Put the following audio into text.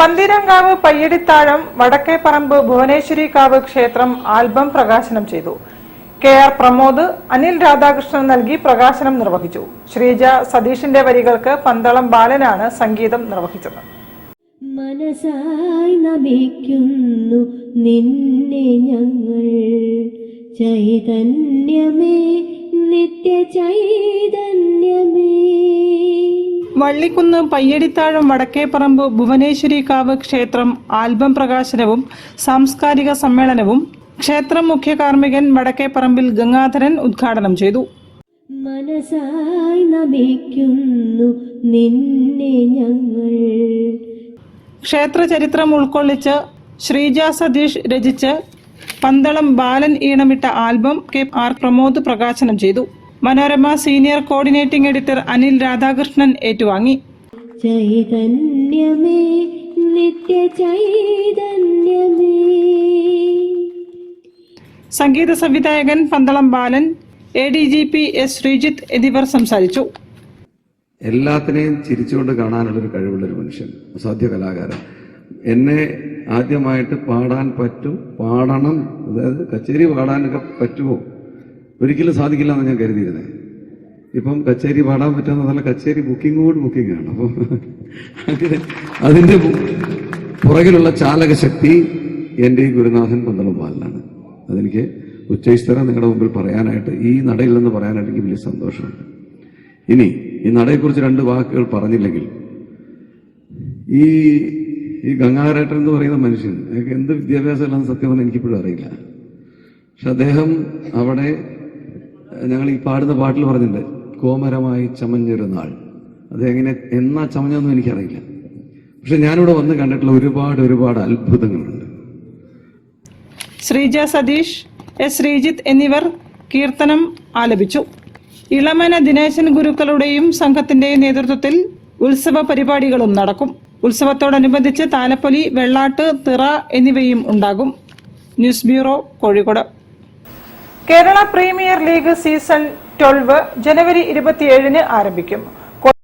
പന്തീരങ്കാവ് പയ്യടിത്താഴം വടക്കേപ്പറമ്പ് ഭുവനേശ്വരിക്കാവ് ക്ഷേത്രം ആൽബം പ്രകാശനം ചെയ്തു. കെ.ആർ. പ്രമോദ്, അനിൽ രാധാകൃഷ്ണൻ നൽകി പ്രകാശനം നിർവഹിച്ചു. ശ്രീജ സതീഷിന്റെ വരികൾക്ക് പന്തളം ബാലനാണ് സംഗീതം നിർവഹിച്ചത്. മനസായി നമിക്കുന്നു നിന്നെ ഞങ്ങൾ, ചൈതന്യമേ നിത്യ ചൈതന്യമേ. വള്ളിക്കുന്ന് പയ്യടിത്താഴം വടക്കേപ്പറമ്പ് ഭുവനേശ്വരിക്കാവ് ക്ഷേത്രം ആൽബം പ്രകാശനവും സാംസ്കാരിക സമ്മേളനവും ക്ഷേത്രം മുഖ്യ കാർമ്മികൻ വടക്കേപ്പറമ്പിൽ ഗംഗാധരൻ ഉദ്ഘാടനം ചെയ്തു. മനസായി നമിക്കുന്നു നിന്നെ ഞങ്ങൾ. ക്ഷേത്ര ചരിത്രം ഉൾക്കൊള്ളിച്ച് ശ്രീജ സതീഷ് രചിച്ച് പന്തളം ബാലൻ ഈണമിട്ട ആൽബം കെ.ആർ. പ്രമോദ് പ്രകാശനം ചെയ്തു. Manorama senior coordinating editor Anil Radhakrishnan ഏറ്റുവാങ്ങി. ചൈതന്യമേ നിത്യ ചൈതന്യമേ. സംഗീത സംവിധായകൻ പന്തളം ബാലൻ, ADGP S. ശ്രീജിത്ത് എന്നിവർ സംസാരിച്ചു. എല്ലാത്തിനെയും ചിരിച്ചുകൊണ്ട് കാണാനുള്ളൊരു കഴിവുള്ളൊരു മനുഷ്യൻ, അസാധ്യ കലാകാരൻ. എന്നെ ആദ്യമായിട്ട് പാടാൻ പറ്റും, പാടണം, അതായത് കച്ചേരി പാടാനൊക്കെ പറ്റുമോ, ഒരിക്കലും സാധിക്കില്ല എന്ന് ഞാൻ കരുതിയിരുന്നത്. ഇപ്പം കച്ചേരി പാടാൻ പറ്റുന്ന നല്ല കച്ചേരി ബുക്കിംഗ് ആണ്. അപ്പം അതിൻ്റെ പുറകിലുള്ള ചാലകശക്തി എൻ്റെ ഈ ഗുരുനാഥൻ പന്തളം ബാലനാണ്. അതെനിക്ക് ഉച്ചയിസ്തരം നിങ്ങളുടെ മുമ്പിൽ പറയാനായിട്ട്, ഈ നടയിൽ നിന്ന് പറയാനായിട്ട് എനിക്ക് വലിയ സന്തോഷമുണ്ട്. ഇനി ഈ നടയെക്കുറിച്ച് രണ്ട് വാക്കുകൾ പറഞ്ഞില്ലെങ്കിൽ, ഈ ഗംഗാധരേട്ടൻ എന്ന് പറയുന്ന മനുഷ്യൻ എന്ത് വിദ്യാഭ്യാസമുള്ളതെന്ന് സത്യം പറഞ്ഞാൽ എനിക്കിപ്പോഴും അറിയില്ല. പക്ഷെ അദ്ദേഹം അവിടെ, ഞങ്ങൾ ഈ പാടുന്ന പാട്ടിൽ പറഞ്ഞിട്ടുണ്ട്, കോമരമായി ചമഞ്ഞൊരു നാൾ. അതെങ്ങനെ എന്നാ ചമഞ്ഞൊന്നും എനിക്കറിയില്ല. പക്ഷെ ഞാനിവിടെ വന്ന് കണ്ടിട്ടുള്ള ഒരുപാട് അത്ഭുതങ്ങളുണ്ട്. ശ്രീജ സതീഷ്, S. ശ്രീജിത്ത് എന്നിവർ കീർത്തനം ആലപിച്ചു. ഇളമന ദിനേശൻ ഗുരുക്കളുടെയും സംഘത്തിന്റെയും നേതൃത്വത്തിൽ ഉത്സവ പരിപാടികളും നടക്കും. ഉത്സവത്തോടനുബന്ധിച്ച് താലപ്പൊലി, വെള്ളാട്ട്, തിറ എന്നിവയും ഉണ്ടാകും. News bureau, Kozhikode. Kerala premier league season 12 ജനുവരി 27 ആരംഭിക്കും.